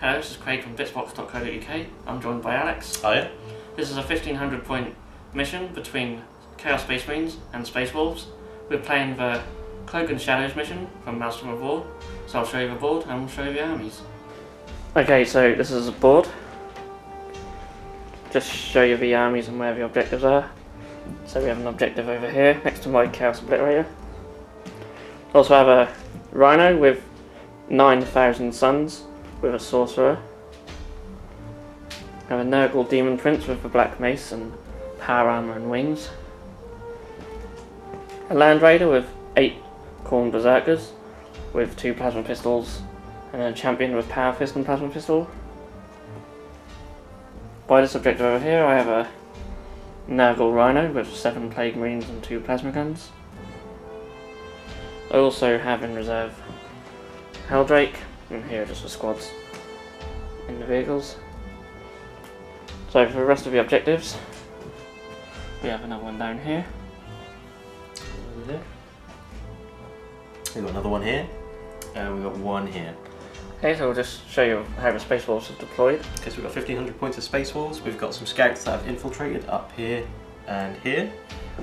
Hello, this is Craig from bitsbox.co.uk. I'm joined by Alex. Hiya. This is a 1500 point mission between Chaos Space Marines and Space Wolves. We're playing the Cloak and Shadows mission from Maelstrom of War. So I'll show you the board and we'll show you the armies. Okay, so this is a board. Just show you the armies and where the objectives are. So we have an objective over here next to my Chaos Obliterator. Also have a Rhino with 9,000 suns with a Sorcerer. Have a Nurgle Demon Prince with the Black Mace and Power Armor and Wings. A Land Raider with 8 Khorne Berserkers with 2 Plasma Pistols and a Champion with Power Fist and Plasma Pistol. By this objective over here I have a Nurgle Rhino with 7 Plague Marines and 2 Plasma Guns. I also have in reserve Helldrake, and here are just the squads in the vehicles. So for the rest of the objectives, we have another one down here. We've got another one here, and we've got one here. Okay, so we'll just show you how the Space Wolves are deployed. Okay, so we've got 1500 points of Space Wolves. We've got some scouts that have infiltrated up here and here.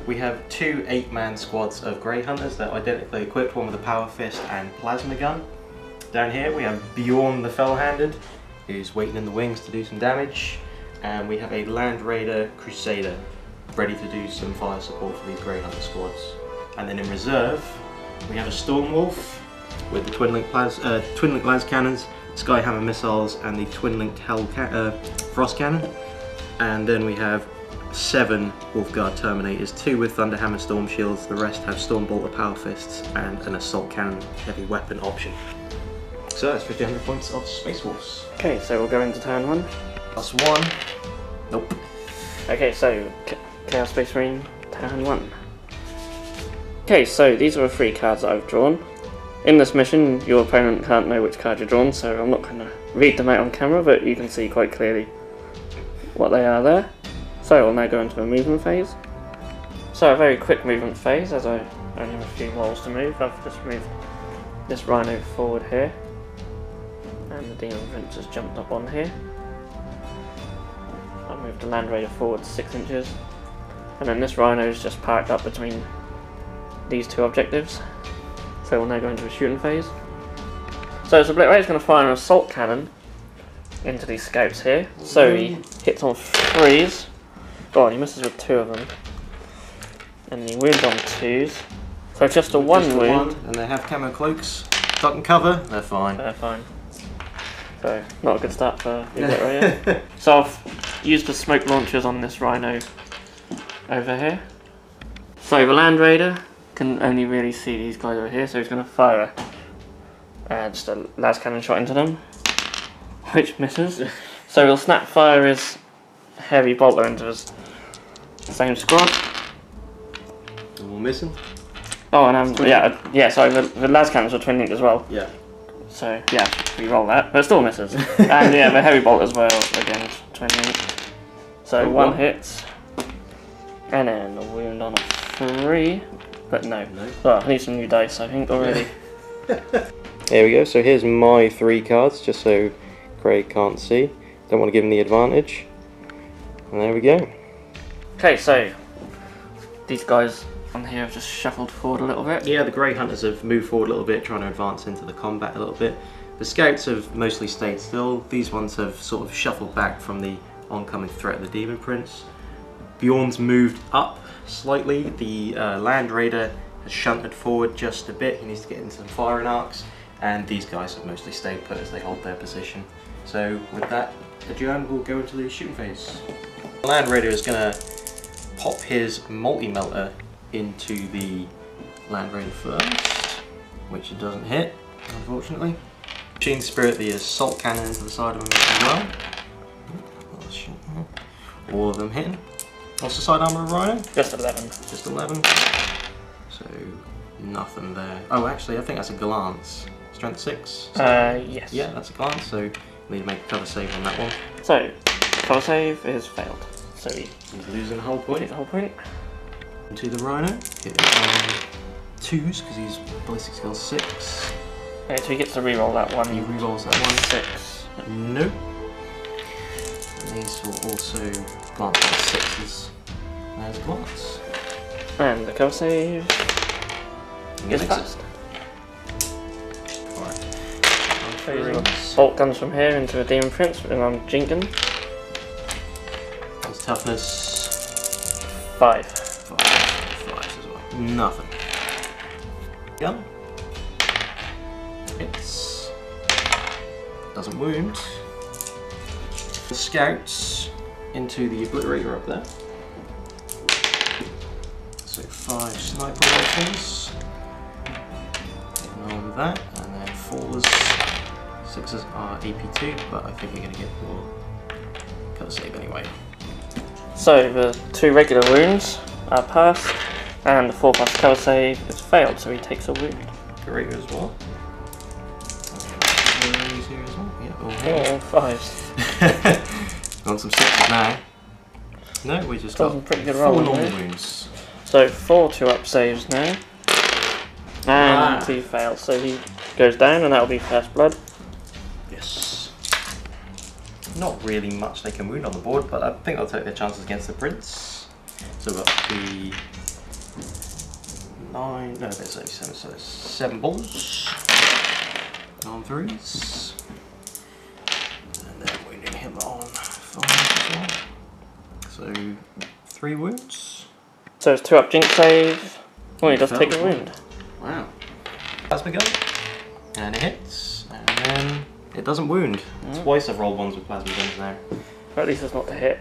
We have 2 8-man squads of Grey Hunters that are identically equipped, one with a Power Fist and Plasma Gun. Down here we have Bjorn the Fell-Handed, who's waiting in the wings to do some damage. And we have a Land Raider Crusader, ready to do some fire support for these Grey Hunter squads. And then in reserve, we have a Storm Wolf with the Twin-Link Las Cannons, Skyhammer Missiles, and the Twin-Linked Frost Cannon. And then we have 7 Wolfguard Terminators, 2 with Thunderhammer Storm Shields, the rest have Stormbolter Power Fists, and an Assault Cannon heavy weapon option. So that's 1500 points of Space Wolves. Okay, so we'll go into turn 1. +1. Nope. Okay, so Chaos Space Marine, turn 1. Okay, so these are the 3 cards that I've drawn. In this mission, your opponent can't know which card you've drawn, so I'm not going to read them out on camera, but you can see quite clearly what they are there. So we'll now go into the movement phase. So a very quick movement phase, as I only have a few walls to move. I've just moved this Rhino forward here, and the Demon Prince has jumped up on here. I've moved the Land Raider forward 6 inches, and then this Rhino is just parked up between these 2 objectives. So we'll now go into the shooting phase. So this Obliterator is going to fire an Assault Cannon into these scouts here. So he hits on 3s. God, he misses with 2 of them. And he wounds on 2s. So just a 1 wound. And they have camo cloaks. Duck and cover, they're fine. They're fine. So, not a good start for the Obliterator. So I've used the smoke launchers on this Rhino over here. So the Land Raider can only really see these guys over here, so he's going to fire just a las cannon shot into them, which misses. So he'll snap fire his heavy bolter into his same squad. And we're missing. Oh, and yeah. Sorry, the las cannons are twin linked as well. Yeah. So yeah, we roll that, but it still misses. And yeah, the heavy bolt as well, again twin linked. So 1 hits, and then a wound on a 3. But no. Oh, I need some new dice, I think, already. There we go, so here's my 3 cards, just so Craig can't see. Don't want to give him the advantage. And there we go. Okay, so these guys on here have just shuffled forward a little bit. Yeah, the Grey Hunters have moved forward a little bit, trying to advance into the combat a little bit. The Scouts have mostly stayed still. These ones have sort of shuffled back from the oncoming threat of the Demon Prince. Bjorn's moved up slightly. The Land Raider has shunted forward just a bit. He needs to get into some firing arcs, and these guys have mostly stayed put as they hold their position. So with that adjourned, we'll go into the shooting phase. The Land Raider is going to pop his multi-melter into the Land Raider first, which it doesn't hit, unfortunately. Machine Spirit the Assault Cannon into the side of him as well. All of them hitting. What's the side armor of Rhino? Just 11. Just 11. So, nothing there. Oh, actually, I think that's a glance. Strength 6? Yes. Yeah, that's a glance, so we need to make a cover save on that one. So, cover save is failed. So he's losing the whole point. The whole point. Into the Rhino. Hit it 2s, because he's ballistic skill 6. Okay, so he gets to reroll that one. He rerolls that one. 6. Nope. And these will also glance at the 6s. There's a glance. And the cover save is passed. Using bolt guns from here into a demon prince, and I'm jinking. What's toughness? 5. 5 as well. Nothing. Gun. Hits. Doesn't wound. The scouts into the obliterator up there. So 5 sniper rifles. Getting on with that, and then 4s. 6s are AP2, but I think we're going to get more cover save anyway. So the 2 regular wounds are passed, and the 4+ cover save is failed, so he takes a wound. Great as well. These here as well. Yeah, all here. All 5s. On some 6s now. No, we just got pretty good 4 roll, normal right? wounds. So 4 2-up saves now. And he fails, so he goes down, and that'll be first blood. Yes. Not really much they can wound on the board, but I think I'll take their chances against the prince. So we've got the 9, no, there's only 7, so 7 balls. On 3s. And then wounding him on 5 as well. So 3 wounds. So it's 2-up jink save. Oh, he does take a wound. Wow. Plasma gun. And it hits. And then it doesn't wound. Twice I've rolled ones with plasma guns now. Or at least it's not to hit.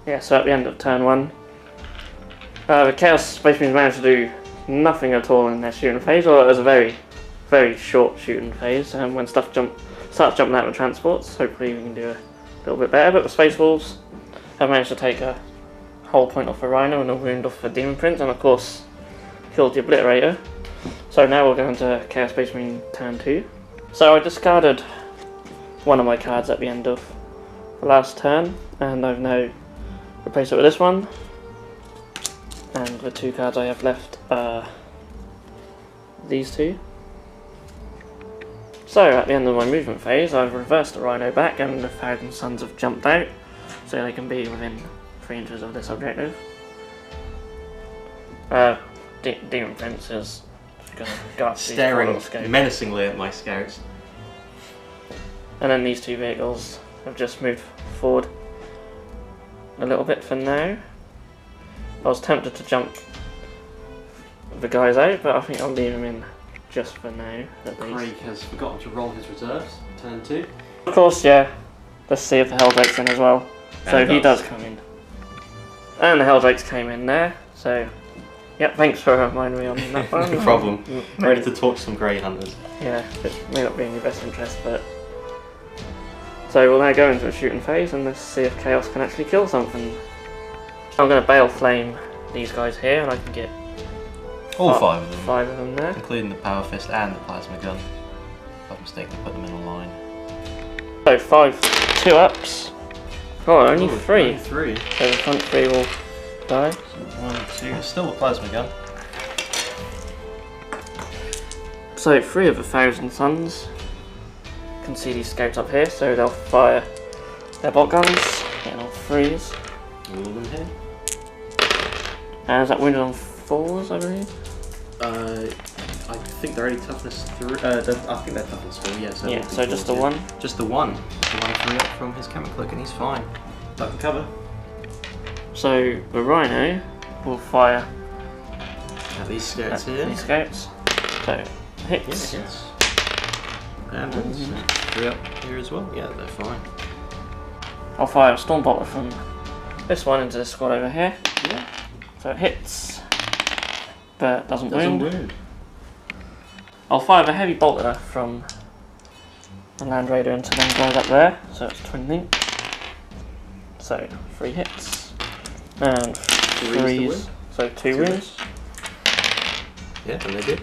Yeah, so at the end of turn 1, the Chaos Space Marines managed to do nothing at all in their shooting phase, or it was a very, very short shooting phase. When stuff starts jumping out of transports, hopefully we can do a little bit better. But the Space Wolves have managed to take a whole point off the Rhino and a wound off the Demon Prince, and of course killed the Obliterator. So now we're going to Chaos Space Marine turn 2. So I discarded one of my cards at the end of the last turn, and I've now replaced it with this one. And the 2 cards I have left are these 2. So at the end of my movement phase, I've reversed the Rhino back, and the Thousand Suns have jumped out, so they can be within 3 inches of this objective. Demon Prince is going to go up staring menacingly at my scouts. And then these 2 vehicles have just moved forward a little bit for now. I was tempted to jump the guys out, but I think I'll leave them in just for now, at least. Craig has forgotten to roll his reserves. Turn 2. Of course, yeah. Let's see if the Helldrake's in as well. So he does come in. And the Helldrake's came in there, so... Yep, thanks for reminding me on that one. No problem. Ready to talk to some Grey Hunters. Yeah, it may not be in your best interest, but... So we'll now go into a shooting phase, and let's see if Chaos can actually kill something. I'm going to Bale Flame these guys here, and I can get... All 5 of them. 5 of them there. Including the Power Fist and the Plasma Gun. I've mistakenly put them in a line. So 5 2-ups. Oh, only 3. Only 3. So the front 3 will die. So 1, 2, still a Plasma Gun. So 3 of the Thousand Suns can see these scouts up here, so they'll fire their bolt guns, getting all 3s. All of them here. And is that wounded on 4s, I believe? I think they're only toughness 3. I think they're toughness 4, yeah. So, yeah, so just the 1? Just the 1. The 1 3 up from his camera cloak, and he's fine. Duck and cover. So the Rhino will fire At these scouts here. These scouts. So hits. Yes. And 3 up here as well. Yeah, they're fine. I'll fire a Storm Bolter from this one into this squad over here. Yeah. So it hits, but doesn't wound. I'll fire the Heavy Bolter from the Land Raider into them guys up there, so it's twin link. So 3 hits and 3s, so 2 wounds. Yeah, and they did.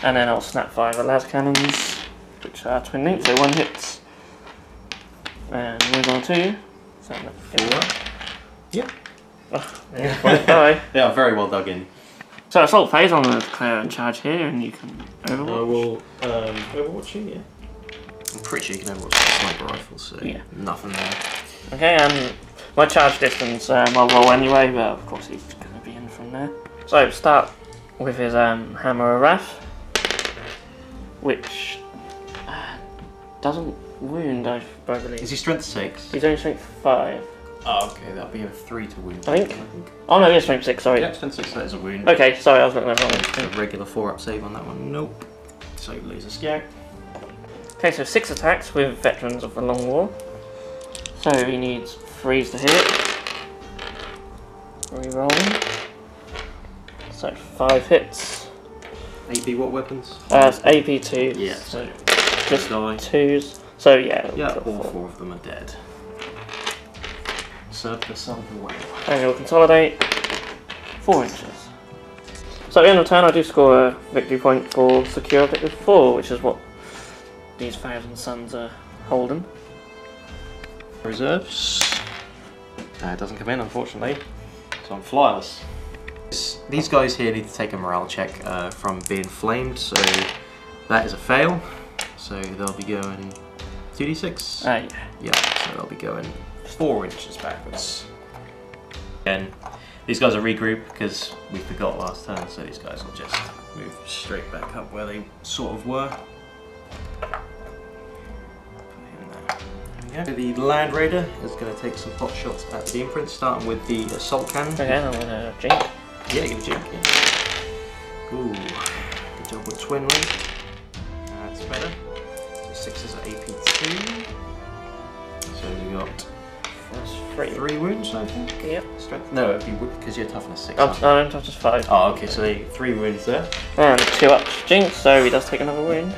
And then I'll snap fire the las cannons, which are twin link, so 1 hits and wounds on 2. So 4. Yeah. Oh, yeah. Die. They are very well dug in. So assault phase, I'm going to declare in charge here, and you can I overwatch. will overwatch you, yeah. I'm pretty sure you can overwatch the sniper rifle, so yeah. nothing there. Okay, my charge distance, I'll roll anyway, but of course he's going to be in from there. So start with his Hammer of Wrath, which doesn't wound, I believe. Is he strength 6? He's only strength 5. Oh, okay, that'll be a 3 to wound. I think. Oh no, he's strength 6, sorry. Yeah, strength 6, that is a wound. Okay, sorry, I was looking at that So wrong. a regular 4-up save on that one, nope. So you lose a scout. Okay, so 6 attacks with Veterans of the Long War. So he needs 3s to hit. Rerolling. So 5 hits. AP what weapons? It's AP 2. Yeah, so so just die. 2s. So yeah, Yeah, kill all 4. 4 of them are dead. Serve the sun of the whale. And he'll consolidate 4 inches. So at the end of turn I do score a victory point for secure objective 4, which is what these 1,000 Suns are holding. Reserves. It doesn't come in, unfortunately, so I'm flyless. These guys here need to take a morale check from being flamed, so that is a fail. So they'll be going 2d6. Yeah. Yeah, so they'll be going 4 inches backwards. Again, these guys are regrouped because we forgot last turn, so these guys will just move straight back up where they sort of were. There we go. The Land Raider is going to take some pot shots at the imprint, starting with the assault cannon. Okay, I'm gonna jink. Yeah, give a jink. Yeah. Ooh, good job with twin link. That's better. So 6s are AP2. So we got That's 3 wounds, I think. Yep. Strength? No, it'd be because you're toughness 6. I'm toughness 5. Oh, okay, so 3 wounds there. And 2 up jink, so he does take another wound.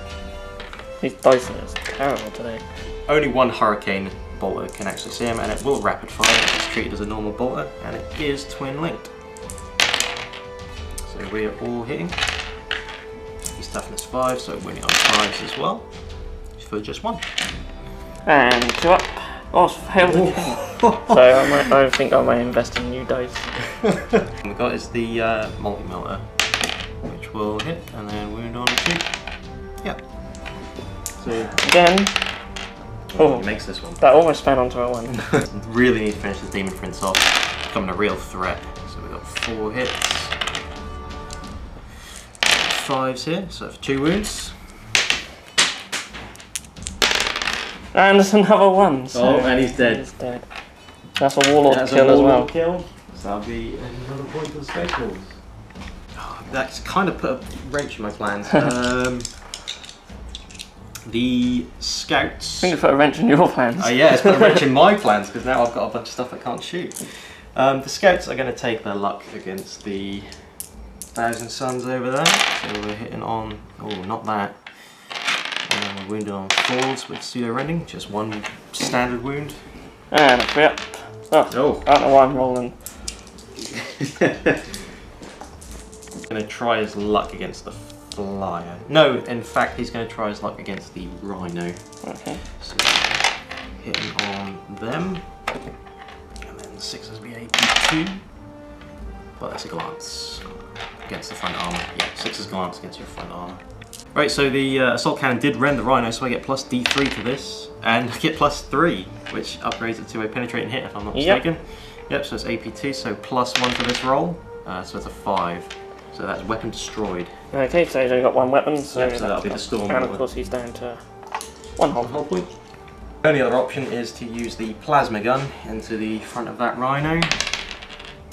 His dice is terrible today. Only one hurricane bolter can actually see him, and it will rapid fire. It's treated as a normal bolter, and it is twin linked. So we are all hitting. He's toughness 5, so winning on 5s as well. For just 1. And 2 up. Oh, it's failed again. So I think I might invest in new dice. What we got is the multi-melter, which will hit and then wound on 2. Yep. So Again. Oh, he makes this one. that almost span onto a 1. Really need to finish the Demon Prince off. Becoming a real threat. So we got 4 hits. 5s here, so that's 2 wounds. And there's another 1. So Oh, and he's dead. He's dead. That's a Warlord That's kill a as Warlord well. kill. So that'll be another point for the Spaceballs. Oh, that's kind of put a wrench in my plans. The Scouts. I think it's put a wrench in your plans. Yeah, it's put a wrench in my plans because now I've got a bunch of stuff I can't shoot. The Scouts are going to take their luck against the 1,000 Suns over there. So we're hitting on, oh, not that. We're wounded on 4s with pseudo rending, just 1 standard wound. And a 3 up. Oh, I don't know why I'm rolling. Going to try his luck against the Flyer. No, in fact, he's going to try his luck against the Rhino. Okay. So hitting on them, and then 6s be AP2. Well, that's a glance against the front armor. Yeah, 6s glance against your front armor. Right, so the assault cannon did rend the Rhino, so I get plus D3 to this, and I get plus 3, which upgrades it to a penetrating hit if I'm not mistaken. Yep, so it's AP2, so plus 1 to this roll, so it's a 5. So that's weapon destroyed. Okay, so he's only got 1 weapon, so, Yep, so that'll be the storm. And of course he's down to 1 hull point. The only other option is to use the plasma gun into the front of that Rhino,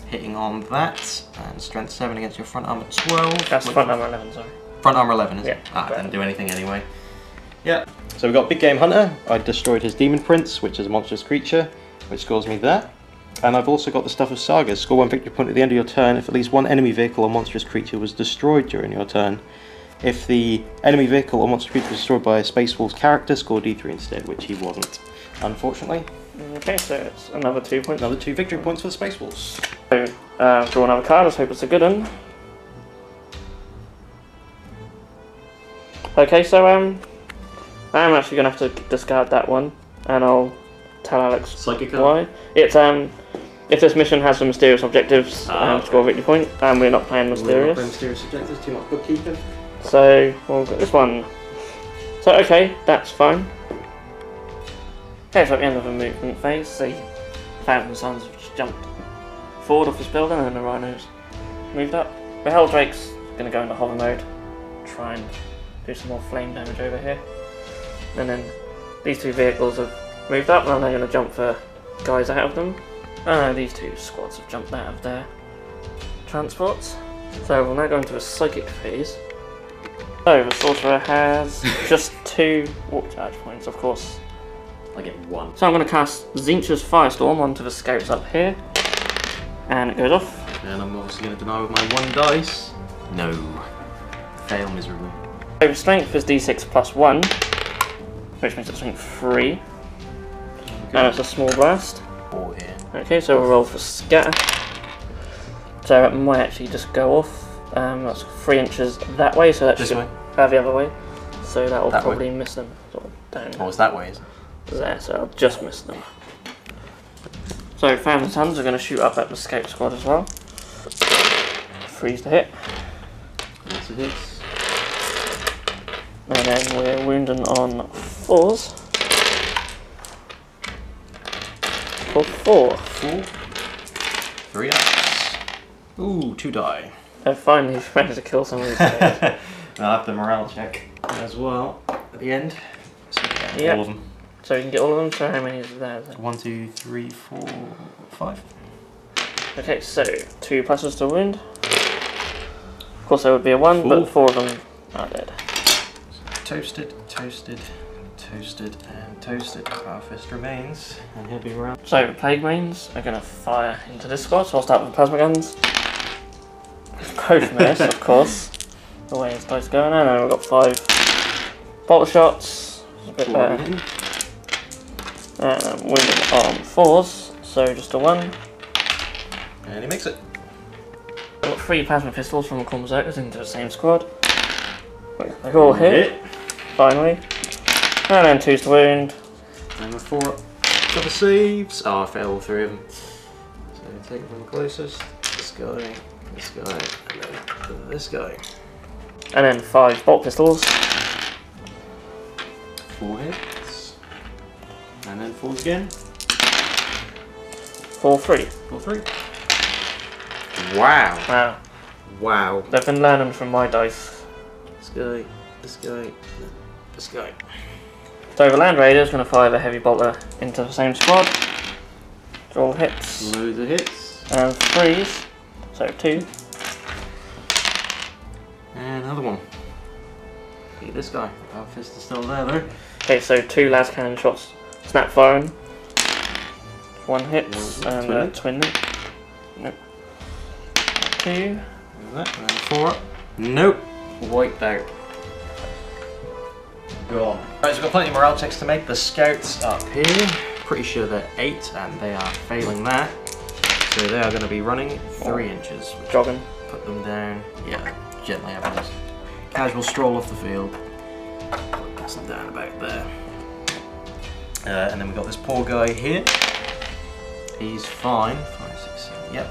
hitting on that, and strength 7 against your front armor 12. That's front armor 11, sorry. Front armor 11, is it? Ah, didn't do anything anyway. Yeah. So we've got Big Game Hunter. I destroyed his Demon Prince, which is a monstrous creature, which scores me that. And I've also got the Stuff of Sagas. Score 1 victory point at the end of your turn if at least 1 enemy vehicle or monstrous creature was destroyed during your turn. If the enemy vehicle or monstrous creature was destroyed by a Space Wolves character, score D3 instead, which he wasn't, unfortunately. Okay, so it's another 2 points. Another 2 victory points for the Space Wolves. So, draw another card, let's hope it's a good one. Okay, so I'm actually going to have to discard that one, and I'll tell Alex Psychic why. It's if this mission has some mysterious objectives, score a victory point, and we're not playing mysterious. Mysterious objectives, too much bookkeeping. So we'll get this one. So okay, that's fine. Okay, so at the end of the movement phase, the Thousand Suns have just jumped forward off this building and the Rhino's moved up. The Helldrake's going to go into hover mode, try and do some more flame damage over here. And then these two vehicles have moved up and they're going to jump the guys out of them. These two squads have jumped out of their transports. So we'll now go into a psychic phase. So the sorcerer has just 2 warp charge points, of course. I get 1. So I'm going to cast Zincha's Firestorm onto the scouts up here. And it goes off. And I'm obviously going to deny with my 1 dice. No. Fail miserably. So the strength is d6 plus 1, which makes it strength 3. And it's a small blast. 4 here. Okay, so we'll roll for scatter. So it might actually just go off. That's 3 inches that way, so that This should way? go the other way. So that will That probably way? miss them. Sort of down Oh, it's that way, is it? there, so I'll just miss them. So Thousand Suns are going to shoot up at the scout squad as well. Freeze to hit. That's a hit. And then we're wounding on 4s. For 4. 4. 3 ups. Ooh, 2 die. I finally managed to kill some of these guys. I'll have the morale check as well at the end. So yeah, Yep. all of them. So you can get all of them, so how many is there? 1, 2, 3, 4, 5. Okay, so 2 pluses to wound. Of course there would be a 1, but 4 of them are dead. Toasted, toasted, toasted, and toasted. Power Fist remains, and he'll be around. So the Plague Marines are going to fire into this squad, so I'll start with the plasma guns. Both miss, of course. The way his dice going, and we've got 5 bolt shots. It's a bit better. Wounded on 4s, so just a 1. And he makes it. I've got 3 plasma pistols from the Berserkers into the same squad. They all hit, finally. And then 2s to wound. And the 4 couple saves. Oh, I failed all 3 of them. So take it from the closest. This guy, and then this guy. And then 5 bolt pistols. 4 hits. And then 4 again. 4-3. 4-3. Wow. Wow. Wow. They've been learning from my dice. This guy, this guy, this guy. So the Land Raider is going to fire the heavy bolter into the same squad. Draw hits. Loads of hits. And 3s. So 2. And another one. Beat this guy. Power Fist is still there though. Okay, so 2 las cannon shots. Snap firing. 1 hits. And Twin it? twin it. Nope. 2. And that, and 4. Nope. Wiped out. Gone. Right, so we've got plenty of morale checks to make. The scouts up here. Pretty sure they're 8 and they are failing that. So they are going to be running 3 inches. Which Jogging. put them down. Yeah, gently have a casual stroll off the field. Pass them down about there. And then we've got this poor guy here. He's fine. 5, 6, 7. Yep.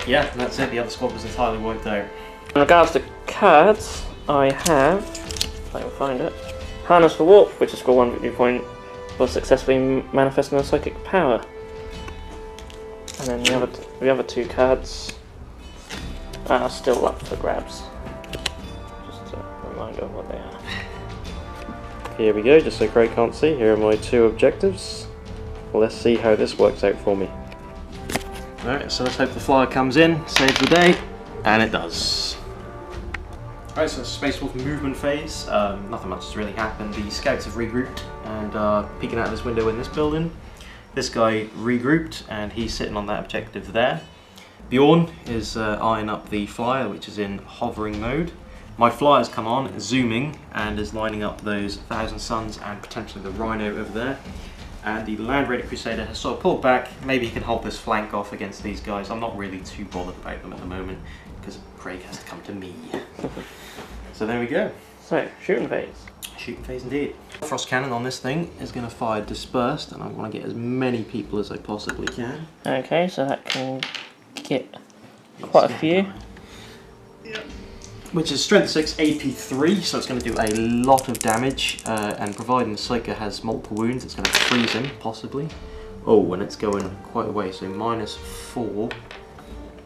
Yeah, and that's it. The other squad was entirely wiped out. In regards to cards, I have, if I can find it, Harness for Warp, which is score 1 victory point for successfully manifesting a psychic power. And then the other 2 cards are still up for grabs. Just a reminder of what they are. Here we go, just so Craig can't see, here are my 2 objectives. Well, let's see how this works out for me. Alright, so let's hope the flyer comes in, saves the day, and it does. Alright, so Space Wolf movement phase. Nothing much has really happened. The scouts have regrouped and are peeking out this window in this building. This guy regrouped and he's sitting on that objective there. Bjorn is eyeing up the flyer, which is in hovering mode. My flyer's come on, zooming, and is lining up those Thousand Suns and potentially the Rhino over there. And the Land Raider Crusader has sort of pulled back. Maybe he can hold this flank off against these guys. I'm not really too bothered about them at the moment because Craig has to come to me. So there we go. So, shooting phase. Shooting phase indeed. Frost cannon on this thing is going to fire dispersed, and I want to get as many people as I possibly can. Okay, so that can get quite a few. Yep. which is strength 6, AP 3, so it's going to do a lot of damage, and providing the Psyker has multiple wounds, it's going to freeze him, possibly. Oh, and it's going quite a way, so -4.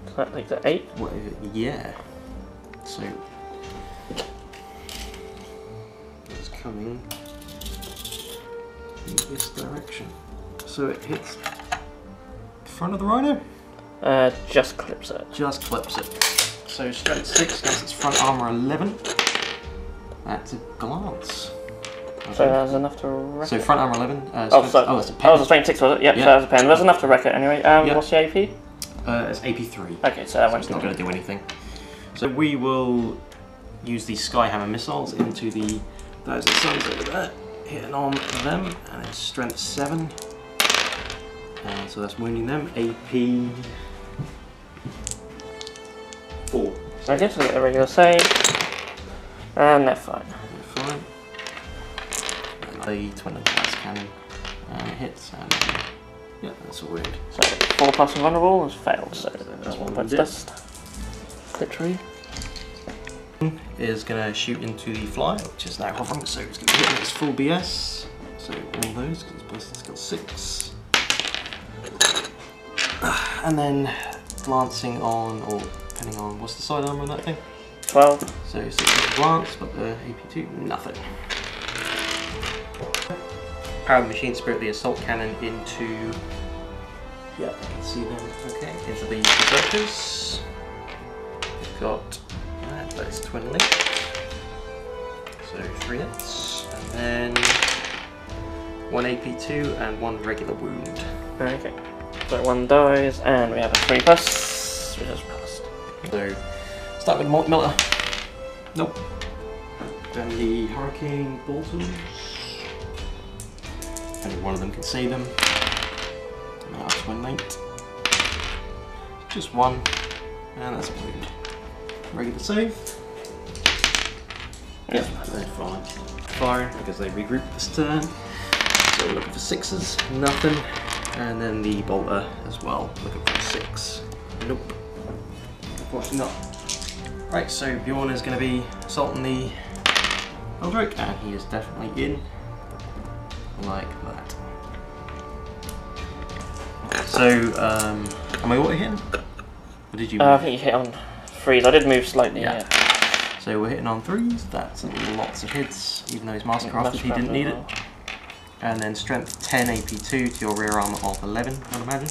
So that makes it 8? Yeah. So it's coming in this direction. So it hits the front of the rhino? Just clips it. Just clips it. So strength 6 against its front armor 11. That's a glance. So that's enough to wreck So it. front armor 11. Oh, that's a pen. Oh, it's a strength 6, was it? Yep, Yeah. so that's a pen. That's enough to wreck it anyway. What's the AP? It's AP 3. Okay, so that one's not going to do anything. So we will use these Skyhammer missiles into the Thousand Suns over there, hitting on them, and it's strength 7. And so that's wounding them. AP 4. I guess we'll get a regular save. And they're fine. They're fine. And the twin of the last cannon. And it hits, and yeah, that's a wound. So 4 plus invulnerable has failed, so that's one one punch did. dust. Literally. Is going to shoot into the flyer, which is now hovering, so it's going to hit its full BS. So all those, because it's ballistic skill 6. And then glancing on, or depending on, what's the side armor on that thing? 12. So 6 is glance, but the AP2, nothing. Power machine spirit the assault cannon into, yeah, I can see them, okay, into the berserkers. We've got, that's twin link, so 3 hits, and then 1 AP2 and 1 regular wound. Okay. So 1 dies, and we have a 3 plus, which has passed. So, start with Melter. Nope. Then the Hurricane Boltons. Only one of them can save them. Now twin linked. Just 1, and that's a wound. Regular save. Yes. They're fine. Firing because they regroup this turn. So we're looking for 6s, nothing. And then the bolter as well, looking for 6. Nope. Unfortunately not. Right, so Bjorn is going to be assaulting the Eldrick, and he is definitely in. Like that. So, am I auto hitting? Or did you? I think you hit on 3s. I did move slightly. Yeah. So we're hitting on 3s. That's lots of hits, even though he's mastercrafted, he didn't need it. And then strength 10 AP2 to your rear armor of 11, I'd imagine.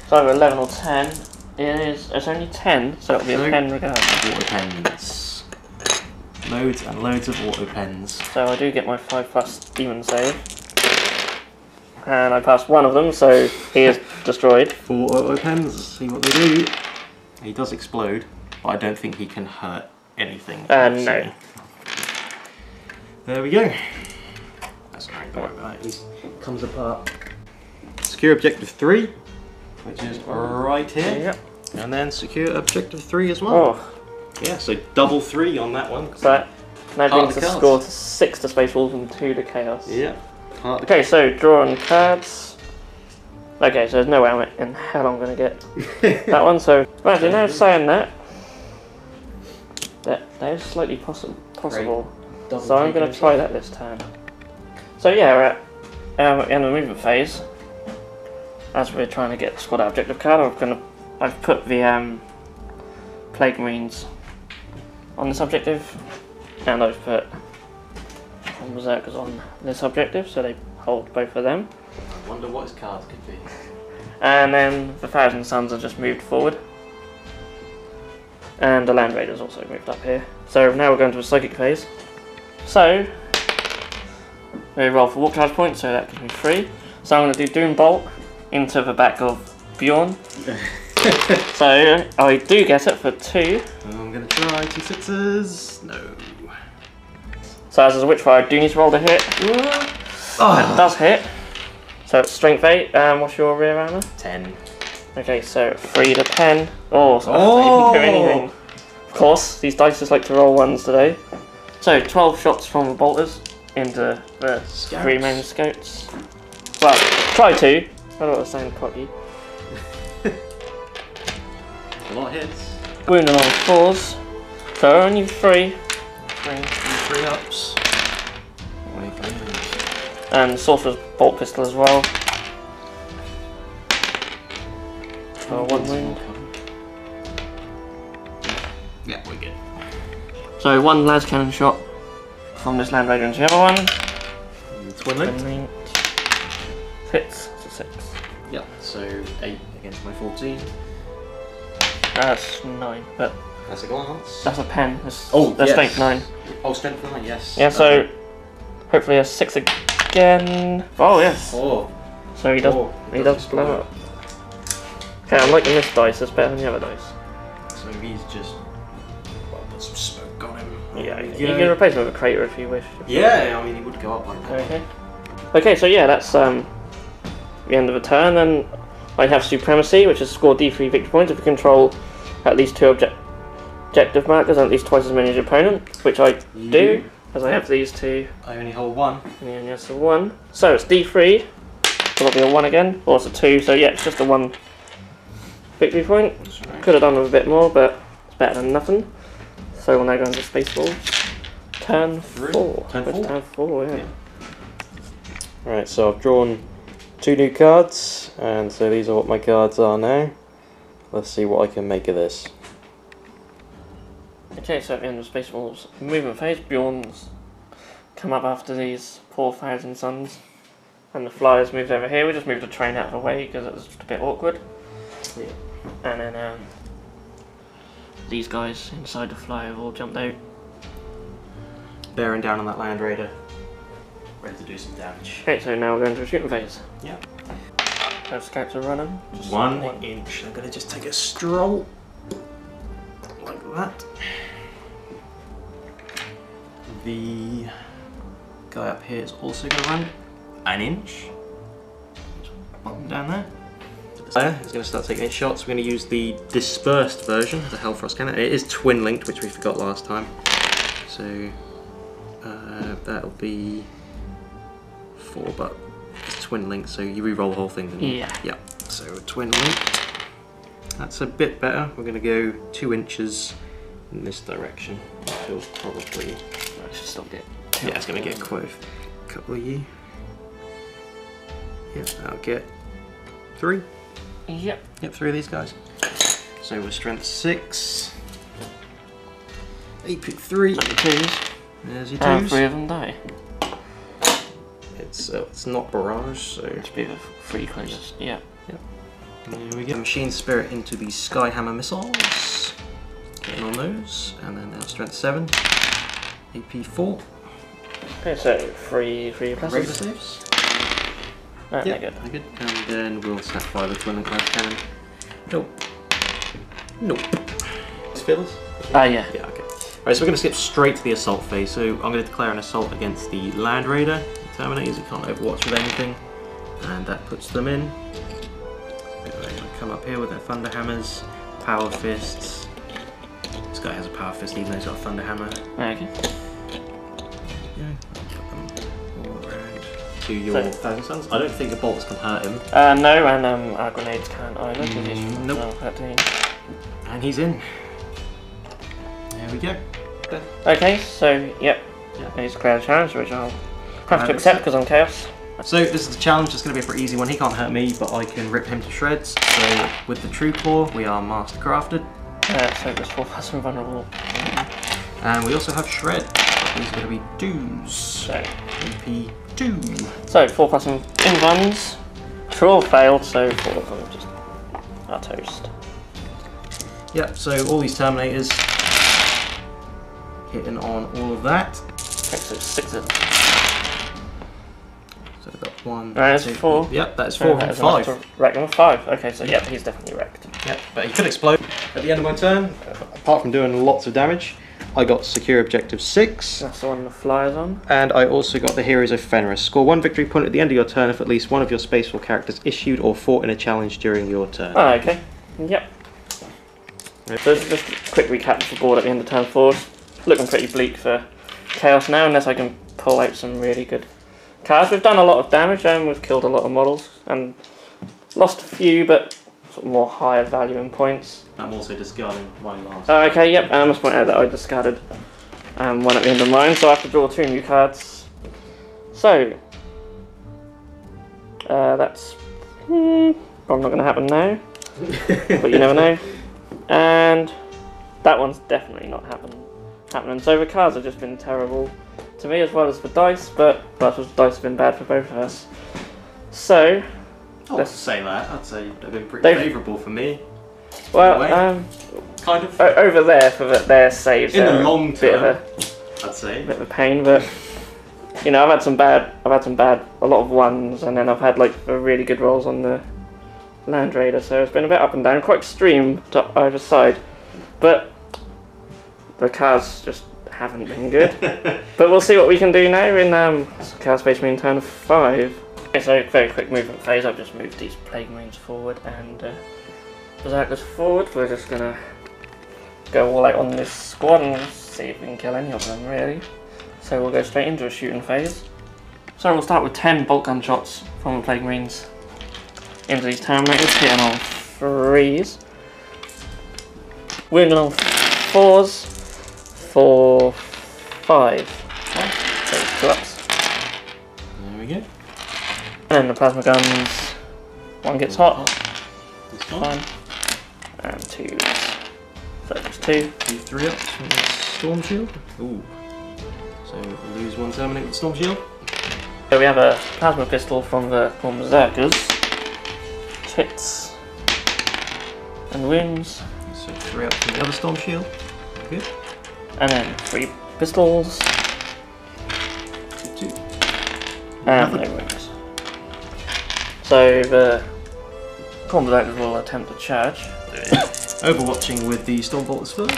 So either 11 or 10. It's only 10, so it'll be a pen regardless. Auto pens. Loads and loads of auto pens. So I do get my 5 plus demon save. And I passed one of them, so he is destroyed. 4 auto pens, see what they do. He does explode, but I don't think he can hurt anything. No. There we go. That's alright, don't worry about it. He comes apart. Secure objective 3, which is right here. Yep. And then secure objective 3 as well. Oh. Yeah, so double 3 on that one. So that now brings the cards. score to 6 to Space Wolves and 2 to Chaos. Yeah. Okay, so draw on cards. Okay, so there's no way in hell I'm going to get that one. So actually, now saying that is slightly possible. So I'm going to try that this turn. So yeah, we're at in the movement phase. As we're trying to get the squad out objective card, I've put the Plague Marines on this objective, and I've put Berserkers on this objective, so they hold both of them. I wonder what his cards could be. And then the Thousand Suns have just moved forward. And the Land Raiders also moved up here. So now we're going to a psychic phase. So we roll for walk charge points, so that gives me 3. So I'm going to do Doom Bolt into the back of Bjorn. So I do get it for 2. I'm going to try 2 6s. No. So as a Witchfire, I do need to roll to hit. Oh. It does hit. So it's strength 8. What's your rear armor? 10. Okay, so 3 to 10. Oh, so I didn't do anything. Of course, these dice just like to roll 1s today. So 12 shots from the bolters into the 3 main scouts. Well, try to. I don't want to sound cocky. A lot of hits. Wound on all 4s. So only three. Three ups. And Sorcerer's Bolt Pistol as well. For 1 wound. Yeah, we're good. So 1 las cannon shot from this Land Raider into the other one. Twin linked. Hits, so 6. Yep, so 8 against my 14. That's 9, but That's a glance. that's a pen. That's Yes. strength 9. Oh, strength 9, yes. Yeah, so hopefully a 6 again. Oh yes. Oh. So he does. Oh, He does blow up. Okay, I'm liking this dice. It's better than the other dice. So he's just. Well, put some smoke on him. Yeah, There we you go. can replace him with a crater if you wish. Yeah, I mean, he would go up like that. Okay. Okay, so yeah, that's the end of the turn. Then I have Supremacy, which is score D3 victory points if you control at least 2 objective markers and at least twice as many as your opponent, which I do, as I have these 2. I only hold 1. And he only has the 1. So it's D3. So it'll be a 1 again, or it's a 2. So yeah, it's just a 1 victory point. Right. Could have done with a bit more, but it's better than nothing. So we'll now go into Spaceballs. Turn 4. Turn 4, yeah. Right, so I've drawn 2 new cards, and so these are what my cards are now. Let's see what I can make of this. Okay, so at the end of Spaceballs movement phase, Bjorn's come up after these poor Thousand Suns. And the Flyers moved over here. We just moved the train out of the way because it was just a bit awkward. Yeah. And then these guys inside the Flyer have all jumped out. Bearing down on that Land Raider. Ready to do some damage. Okay, so now we're going to a shooting phase. Yeah. So scouts are running. Just 1 inch. I'm going to just take a stroll. Like that. The guy up here is also going to run 1 inch. Bottom down there. Player is going to start taking its shots. We're going to use the dispersed version of the Hellfrost cannon. It is twin linked, which we forgot last time. So that'll be 4, but it's twin linked, so you re-roll the whole thing. Then yeah. Yeah. So twin linked. That's a bit better. We're going to go 2 inches in this direction. Which will probably. I should still get. Yeah, it's going to get quite a couple of you. Yeah, I'll get 3. Yep. Yep, 3 of these guys. So we're strength 6. AP 3. Like the 2s. There's your And 2s. 3 of them die. It's not barrage, so. It's a bit of 3 closest. Yeah. There we go. Machine Spirit into the Skyhammer missiles. Getting on those. And then now strength 7. AP 4. Okay, so 3 Regular pluses. saves. Right, Yep, they're good. they're good. And then we'll snap fire the twin link glass cannon. Nope. Nope. Fillers? Ah, yeah. Yeah, okay. Right, so we're going to skip straight to the assault phase. So I'm going to declare an assault against the Land Raider. The Terminators, you can't overwatch with anything. And that puts them in. They're going to come up here with their Thunder Hammers, Power Fists. This guy has a Power Fist even though he's got a Thunder Hammer. Okay. Yeah, put them all around to your Thousand Suns. I don't think the bolts can hurt him. No, and our grenades can't either. Because he's Nope. 13. And he's in. There we go. Death. Okay, so, yep. Yeah. He's declared a challenge, which I'll have to accept because I'm Chaos. So this is the challenge. It's going to be a pretty easy one. He can't hurt me, but I can rip him to shreds. So with the True Claw, we are Master Crafted. So there's 4 invulnerable. And we also have Shred. These are going to be Doos. So, AP 2. so 4 plus invuns. All failed, so 4 of them just are toast. Yep, so all these Terminators hitting on all of that. Okay, so 6 of them. So we've got 1, That's 2, 4. Yep, that is 4 and That is enough 5. to wreck them. 5. Okay, so yep, he's definitely wrecked. Yep, but he could explode. At the end of my turn, apart from doing lots of damage, I got Secure Objective 6. That's the one the Flyer's on. And I also got the Heroes of Fenris. Score 1 victory point at the end of your turn if at least one of your Spaceful characters issued or fought in a challenge during your turn. Oh, okay. Yep. So just a quick recap of the board at the end of turn 4. Looking pretty bleak for Chaos now, unless I can pull out some really good cards. We've done a lot of damage and we've killed a lot of models and lost a few, but sort of more higher value in points. I'm also discarding my last. Oh, okay, yep, I must point out that I discarded one at the end of mine, so I have to draw 2 new cards. So, that's probably not going to happen now, but you never know. And that one's definitely not happening. So the cards have just been terrible to me as well as the dice, but the dice have been bad for both of us. So, Let's say that. I'd say they've been pretty favourable for me. Well, kind of. Over there for their saves. In the long term, I'd say a bit of a pain, but you know, I've had some bad, a lot of ones, and then I've had like really good rolls on the Land Raider. So it's been a bit up and down, quite extreme to either side. But the cards just haven't been good. But we'll see what we can do now in Chaos Space Marine turn 5. Okay, so very quick movement phase. I've just moved these Plague Marines forward and Berserkers forward. We're just gonna go all out on this squad and see if we can kill any of them really. So we'll go straight into a shooting phase. So we'll start with 10 bolt gun shots from the Plague Marines into these Terminators, hitting on 3s, wounding on 4s, 4, 5. So 2 ups. There we go. And then the plasma guns, 1 gets hot, This fine, and 2. So just 2. 3 ups from the Storm Shield. Ooh. So we'll lose 1 Terminator with Storm Shield. So we have a plasma pistol from the Berserkers, hits and wounds. So 3 ups from the other Storm Shield. Good. And then 3 pistols. 2. And no wounds. So the Berserkers will attempt to charge. Overwatching with the Stormbolters first.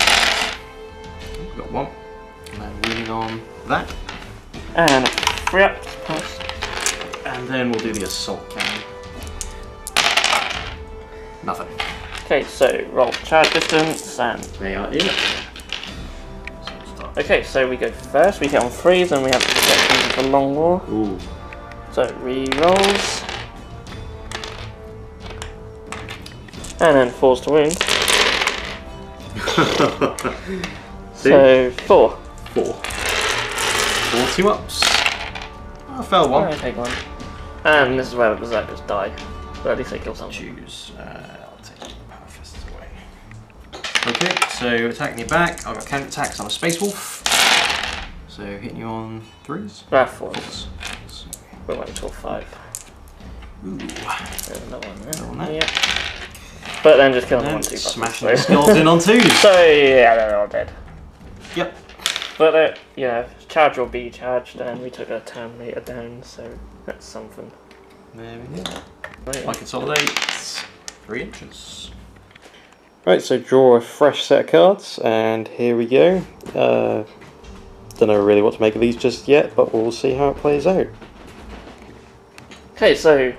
We've got 1. And then winning on that. And 3 up pass. And then we'll do the Assault Cannon. Nothing. Okay, so roll charge distance and They are in. okay, so we go first, we hit on 3s and we have to get for long war. Ooh. So re-rolls. And then 4s to wound. So 4. 4. 4 2 ups. I fell 1. I take 1. And this is where the Berserkers die. But at least they kill something. Choose. I'll take the Power Fists away. Okay, so attacking your back. I've got counter attacks on a Space Wolf. So hitting you on 3s? 4s. We'll wait until 5. Ooh. There's another one there. Another one there. Yeah. But then just kill them And on 2 buttons. smashing the skeleton on 2s. So yeah, they're all dead. Yep. But you know, charge or be charged, and we took a Terminator down, so that's something. There we go. Right. I consolidate 3 inches. Right, so draw a fresh set of cards, and here we go. Don't know really what to make of these just yet, but we'll see how it plays out. Okay, so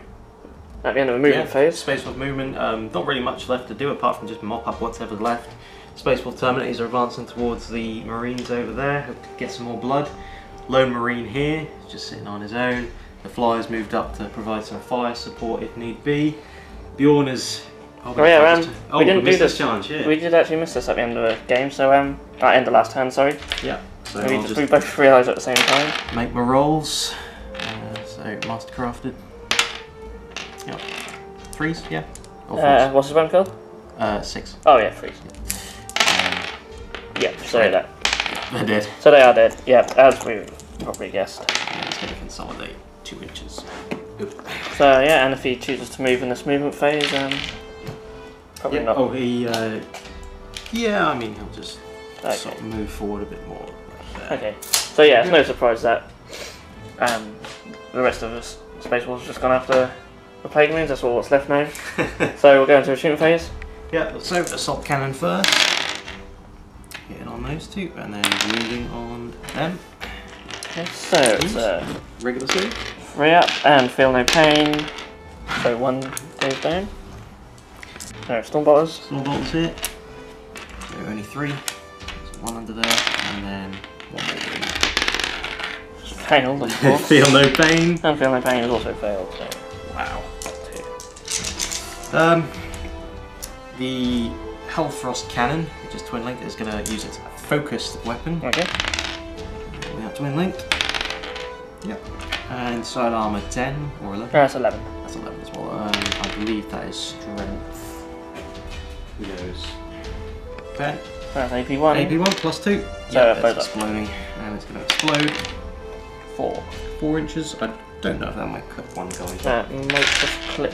at the end of the movement phase. Space Wolf movement, not really much left to do apart from just mop up whatever's left. Space Wolf Terminators are advancing towards the Marines over there, hope to get some more blood. Lone Marine here, just sitting on his own. The Flyers moved up to provide some fire support if need be. Bjorn is... Oh yeah, we didn't we do missed this. challenge, yeah. We did actually miss this at the end of the game, so at end of last turn, sorry. Yeah. So we both realised at the same time. make my rolls. So Mastercrafted. Yep. 3s, yeah. Or 4s. What's his one called? 6. Oh yeah, 3s. Yeah, so right. They're dead. So they are dead. Yeah, as we probably guessed. Yeah, it's going to consolidate 2 inches. Oop. So yeah, and if he chooses to move in this movement phase, probably not. Oh, he. Yeah, I mean, he'll just Okay. sort of move forward a bit more. Okay. So yeah, it's no surprise that the rest of us Space Wolves just gone after the Plague Marines. That's all what's left now. So we'll go into a shooting phase. Yeah. So Assault Cannon first. Hitting on those 2, and then wounding on them. Okay, so it's Regular save. 3 up and feel no pain. So 1 goes down. No, Stormbolters. Stormbolters here. So only 3. There's 1 under there, and then 1 more wound. Failed, of course. Feel no pain. And feel no pain has also failed. So Wow. 2. the Hellfrost Cannon, which is twin linked, is going to use its focused weapon. Okay. Without twin linked. Yep. And side armor 10 or 11. That's 11. That's 11 as well. I believe that is strength. Who knows? 10. That's AP1. AP1 plus 2. So Yeah, both it's exploding. And it's going to explode. 4 inches. I don't know if that might clip one going. That might just clip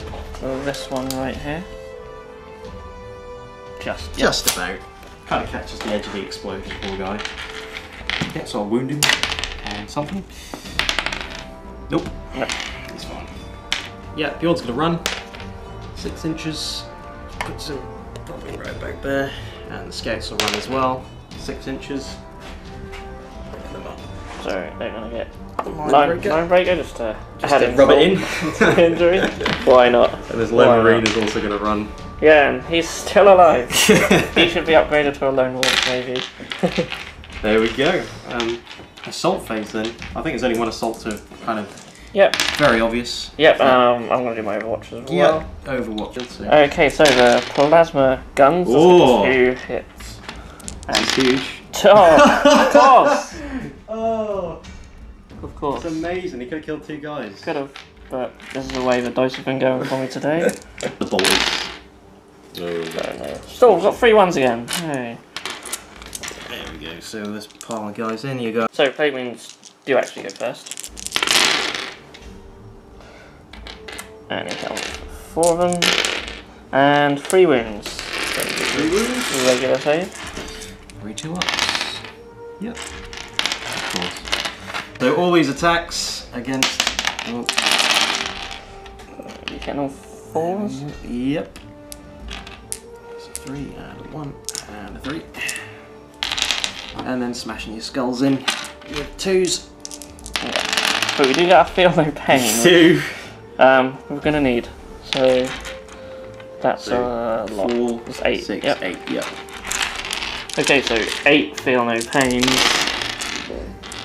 this one right here. Just about. Kind of catches the edge of the explosion, poor guy. Yeah, so I'll wound him. And something. Nope. No. He's fine. Yeah, Bjorn's gonna run. 6 inches. Puts him probably right back there. And the scouts will run as well. 6 inches. Pick them up. So they're gonna get Line line breaker just to to rub it in. injury. Why not? And this Why lone marine not? is also gonna run. Yeah, and he's still alive. He should be upgraded to a lone wolf, maybe. There we go. Assault phase then. I think there's only one assault, so kind of Yep. very obvious. Yep. I'm gonna do my Overwatch as well. Yeah. Overwatch. So. Okay, so the plasma guns. Oh. 2 hits. That's huge. Oh, of course. Oh, Of course. that's amazing. He could have killed 2 guys. Could have, but this is the way the dice have been going for me today. The bolters. Still, we've got 3 ones again. Hey. There we go. So let's pile the guys in. You go. So plate wings do actually go first. And you count 4 of them. And 3 wounds. 3 wounds. Regular save. 3 2-ups. Yep. Of course. So all these attacks against. Oh. You getting all 4s? Yep. So 3 and a 1 and a 3. And then smashing your skulls in with 2s. Yeah. But we do get a feel no pain. 2. We're gonna need. So that's a lot. 4, That's 8. 6, Yep. 8. Yep. Okay, so 8 feel no pain.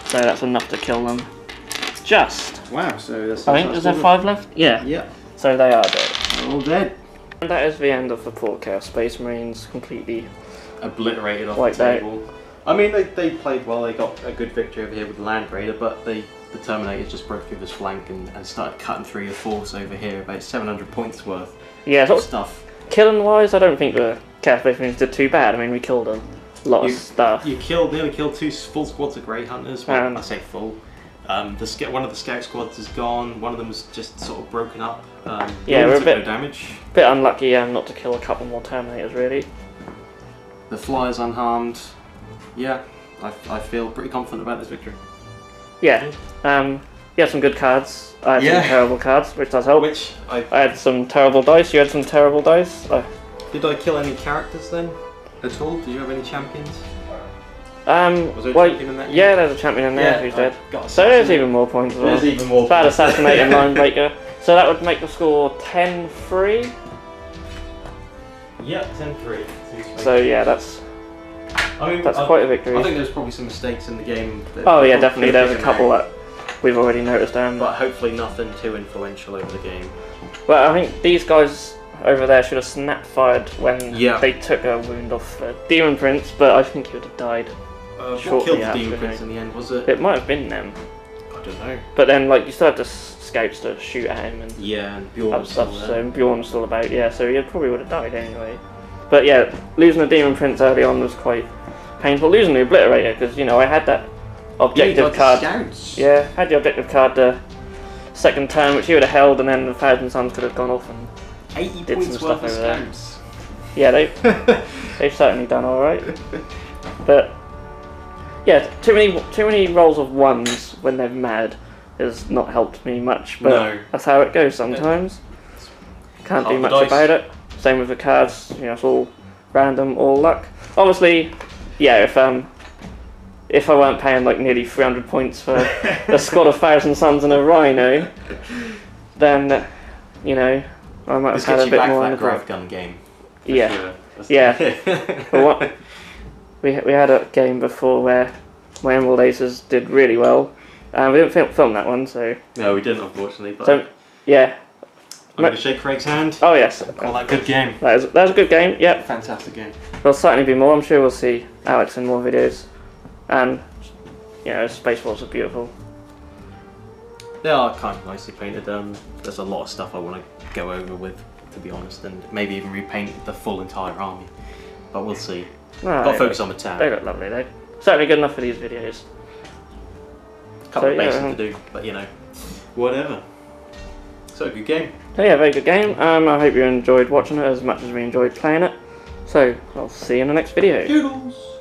So that's enough to kill them. Just. Wow. So that's. I think is there 5 left? Yeah. Yep. So they are dead. They're all dead. And that is the end of the poor Chaos Space Marines, completely. Obliterated off Wiped the out. table. I mean, they played well. They got a good victory over here with the Land Raider, but the Terminators just broke through this flank and started cutting through your force over here. About 700 points worth Yeah, of sort of stuff. killing wise, I don't think the Chaos Space Marines did too bad. I mean, we killed a lot of stuff. You nearly killed 2 full squads of Grey Hunters. Well, I say full. One of the scout squads is gone. One of them's just sort of broken up. Yeah, we're a bit no damage. Bit unlucky, not to kill a couple more Terminators, really. The Flyer's unharmed. Yeah, I feel pretty confident about this victory. Yeah. You had some good cards. I had some terrible cards, which does help. Which I had some terrible dice. You had some terrible dice. Did I kill any characters then? At all? Did you have any champions? Was there a well, champion in that? yeah, there's a champion in there who's dead. So there's even more points as well. There's even more. Bad assassinating linebreaker. So that would make the score 10-3. Yep, 10-3. So yeah, that's quite a victory. I think there's probably some mistakes in the game. Oh yeah, definitely. There's a couple that we've already noticed down. But hopefully nothing too influential over the game. Well, I think these guys over there should have snap fired when they took a wound off Demon Prince, but I think he would have died. What shortly killed the after, Demon Prince in the end? Was it? It might have been them. I don't know. But then, like, you still had the scouts to shoot at him and and Bjorn other stuff. So Bjorn's still about, so he probably would have died anyway. But yeah, losing the Demon Prince early on was quite painful. Losing the Obliterator because I had that objective card. Yeah, had the objective card the second turn, which he would have held, and then the Thousand Suns could have gone off and 80 did points some stuff worth of over there. scouts. Yeah, they've certainly done all right. But yeah, too many rolls of 1s when they're mad has not helped me much. But that's how it goes sometimes. Can't do much about it. Same with the cards. It's all random, all luck. Obviously, yeah. If I weren't paying like nearly 300 points for a squad of Thousand Suns and a Rhino, then I might have had a bit more on the grav gun game. Yeah, yeah. We had a game before where my Emerald Aces did really well. We didn't film that one, so. No, we didn't, unfortunately. But so, yeah. I'm going to shake Craig's hand. Oh yes. Call that a good game. That was a good game, yep. Fantastic game. There'll certainly be more. I'm sure we'll see Alex in more videos. And, you know, Space Wars are beautiful. They are kind of nicely painted. There's a lot of stuff I want to go over with, to be honest, and maybe even repaint the full entire army. But we'll see. Right. Got to focus on the town. They look lovely though. Certainly good enough for these videos. A couple of yeah, basics to do, but you know, whatever. So, good game. So yeah, very good game. I hope you enjoyed watching it as much as we enjoyed playing it. So, I'll see you in the next video. Doodles!